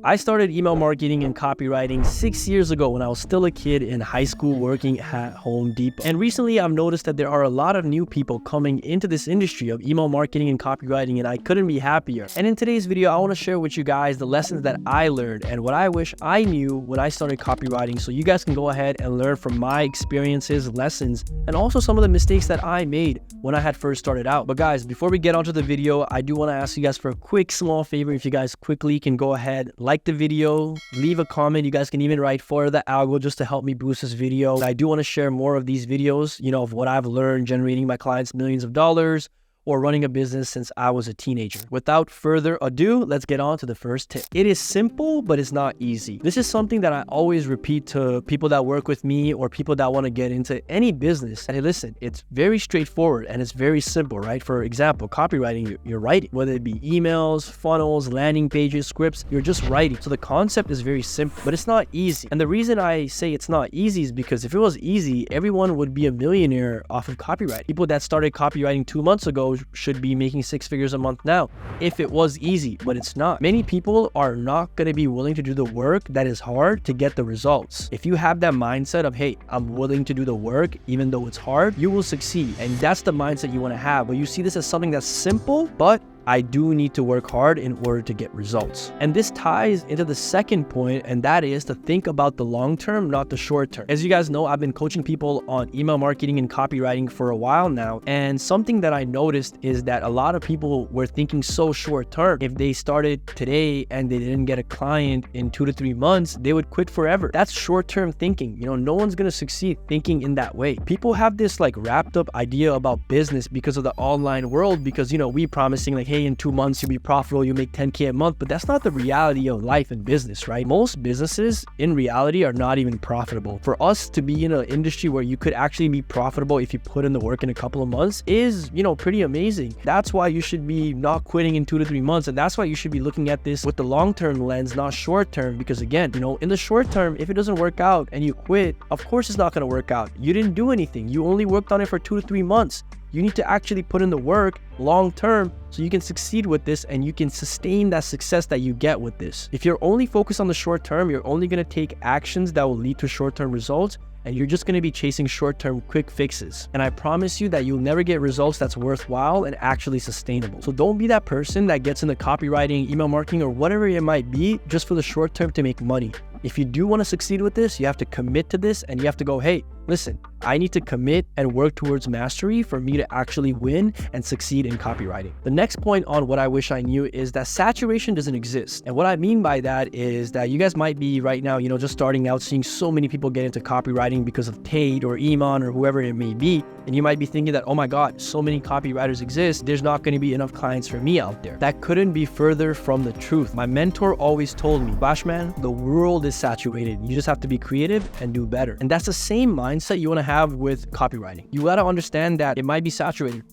I started email marketing and copywriting 6 years ago when I was still a kid in high school working at Home Depot. And recently I've noticed that there are a lot of new people coming into this industry of email marketing and copywriting, and I couldn't be happier. And in today's video, I want to share with you guys the lessons that I learned and what I wish I knew when I started copywriting, so you guys can go ahead and learn from my experiences, lessons, and also some of the mistakes that I made when I had first started out. But guys, before we get onto the video, I do want to ask you guys for a quick small favor. If you guys quickly can go ahead, like the video, leave a comment. You guys can even write for the algo just to help me boost this video. I do want to share more of these videos, of what I've learned generating my clients millions of dollars or running a business since I was a teenager. Without further ado, let's get on to the first tip. It is simple, but it's not easy. This is something that I always repeat to people that work with me or people that want to get into any business. And hey, listen, it's very straightforward and it's very simple, right? For example, copywriting, you're writing, whether it be emails, funnels, landing pages, scripts, you're just writing. So the concept is very simple, but it's not easy. And the reason I say it's not easy is because if it was easy, everyone would be a millionaire off of copyright. People that started copywriting 2 months ago should be making 6 figures a month now if it was easy, but it's not. Many people are not going to be willing to do the work that is hard to get the results. If you have that mindset of, hey, I'm willing to do the work even though it's hard, you will succeed. And that's the mindset you want to have. But you see this as something that's simple, but I do need to work hard in order to get results. And this ties into the second point, and that is to think about the long term, not the short term. As you guys know, I've been coaching people on email marketing and copywriting for a while now. And something that I noticed is that a lot of people were thinking so short term. If they started today and they didn't get a client in 2 to 3 months, they would quit forever. That's short term thinking. No one's going to succeed thinking in that way. People have this wrapped up idea about business because of the online world, because, we promising hey, in 2 months you'll be profitable, you make 10K a month, but that's not the reality of life and business, right? Most businesses in reality are not even profitable. For us to be in an industry where you could actually be profitable if you put in the work in a couple of months is, pretty amazing. That's why you should be not quitting in 2 to 3 months. And that's why you should be looking at this with the long-term lens, not short-term, because again, in the short term, if it doesn't work out and you quit, of course it's not going to work out. You didn't do anything. You only worked on it for 2 to 3 months. You need to actually put in the work long term so you can succeed with this and you can sustain that success that you get with this. If you're only focused on the short term, you're only going to take actions that will lead to short-term results, and you're just going to be chasing short-term quick fixes. And I promise you that you'll never get results that's worthwhile and actually sustainable. So don't be that person that gets into copywriting, email marketing, or whatever it might be just for the short term to make money. If you do want to succeed with this, you have to commit to this and you have to go, hey, listen, I need to commit and work towards mastery for me to actually win and succeed in copywriting. The next point on what I wish I knew is that saturation doesn't exist. And what I mean by that is that you guys might be right now, just starting out, seeing so many people get into copywriting because of Tate or Iman or whoever it may be. And you might be thinking that, oh my God, so many copywriters exist, there's not going to be enough clients for me out there. That couldn't be further from the truth. My mentor always told me, Bashman, the world is saturated. You just have to be creative and do better. And that's the same mindset you want to have with copywriting. You got to understand that it might be saturated.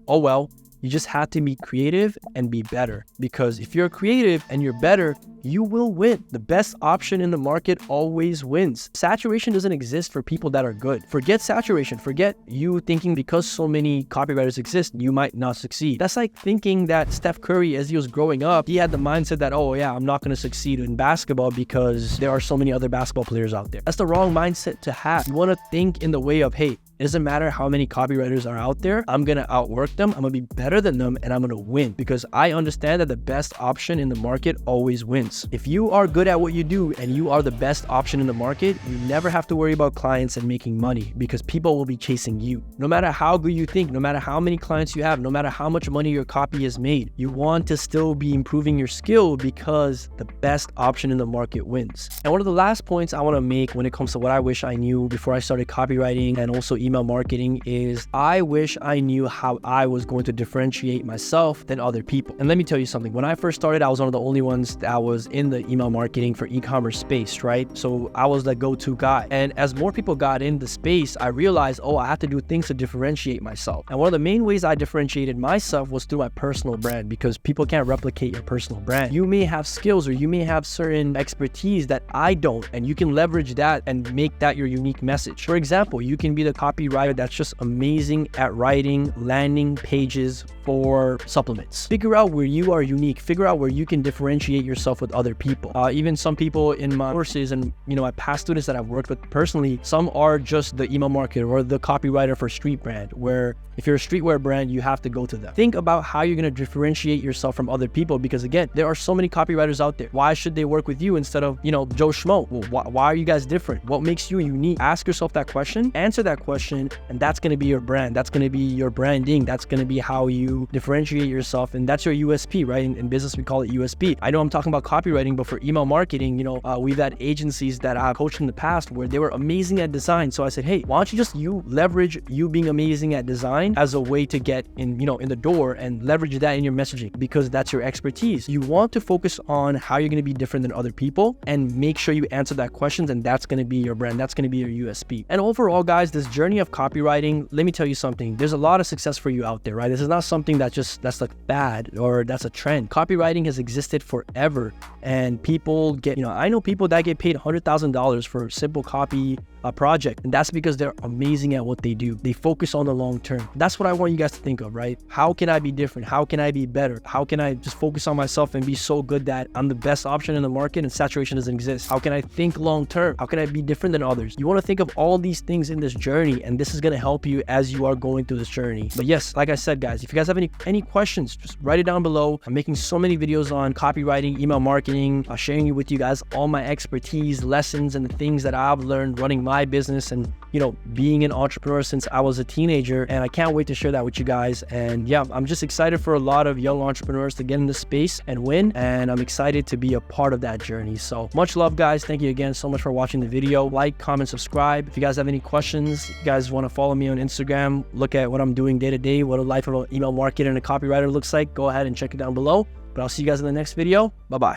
Oh well, you just have to be creative and be better. Because if you're creative and you're better, you will win. The best option in the market always wins. Saturation doesn't exist for people that are good. Forget saturation. Forget you thinking because so many copywriters exist, you might not succeed. That's like thinking that Steph Curry, as he was growing up, he had the mindset that, oh yeah, I'm not going to succeed in basketball because there are so many other basketball players out there. That's the wrong mindset to have. You want to think in the way of, hey, it doesn't matter how many copywriters are out there, I'm going to outwork them, I'm going to be better than them, and I'm going to win, because I understand that the best option in the market always wins. If you are good at what you do and you are the best option in the market, you never have to worry about clients and making money, because people will be chasing you. No matter how good you think, no matter how many clients you have, no matter how much money your copy has made, you want to still be improving your skill because the best option in the market wins. And one of the last points I want to make when it comes to what I wish I knew before I started copywriting and also email marketing is I wish I knew how I was going to differentiate myself than other people. And let me tell you something. When I first started, I was one of the only ones that was in the email marketing for e-commerce space, right? So I was the go-to guy. And as more people got in the space, I realized, oh, I have to do things to differentiate myself. And one of the main ways I differentiated myself was through my personal brand, because people can't replicate your personal brand. You may have skills or you may have certain expertise that I don't, and you can leverage that and make that your unique message. For example, you can be the copywriter that's just amazing at writing landing pages for supplements. Figure out where you are unique. Figure out where you can differentiate yourself with other people. Even some people in my courses and my past students that I've worked with personally, some are just the email marketer or the copywriter for street brand, where if you're a streetwear brand, you have to go to them. Think about how you're going to differentiate yourself from other people, because again, there are so many copywriters out there. Why should they work with you instead of, Joe Schmo? Well, why are you guys different? What makes you unique? Ask yourself that question, answer that question, and that's going to be your brand. That's going to be your branding. That's going to be how you differentiate yourself, and that's your USP, right? In business, we call it USP. I know I'm talking about copywriting, but for email marketing, we've had agencies that I've coached in the past where they were amazing at design. So I said, hey, why don't you just leverage you being amazing at design as a way to get in the door, and leverage that in your messaging, because that's your expertise. You want to focus on how you're going to be different than other people, and make sure you answer that questions, and that's going to be your brand. That's going to be your USP. And overall, guys, this journey of copywriting, let me tell you something. There's a lot of success for you out there, right? This is not something that's like bad or that's a trend. Copywriting has existed forever, and people get, I know people that get paid $100,000 for simple copy project, and that's because they're amazing at what they do. They focus on the long term. That's what I want you guys to think of, right? How can I be different? How can I be better? How can I just focus on myself and be so good that I'm the best option in the market and saturation doesn't exist? How can I think long term? How can I be different than others? You want to think of all these things in this journey, and this is going to help you as you are going through this journey. But yes, like I said, guys, if you guys have any questions, just write it down below. I'm making so many videos on copywriting, email marketing, sharing with you guys all my expertise, lessons, and the things that I've learned running my business and being an entrepreneur since I was a teenager. And I can't wait to share that with you guys. And yeah, I'm just excited for a lot of young entrepreneurs to get in this space and win, and I'm excited to be a part of that journey. So much love, guys. Thank you again so much for watching the video. Like, comment, subscribe. If you guys have any questions, if you guys want to follow me on Instagram, look at what I'm doing day to day, what a life of an email marketer and a copywriter looks like, go ahead and check it down below. But I'll see you guys in the next video. Bye-bye.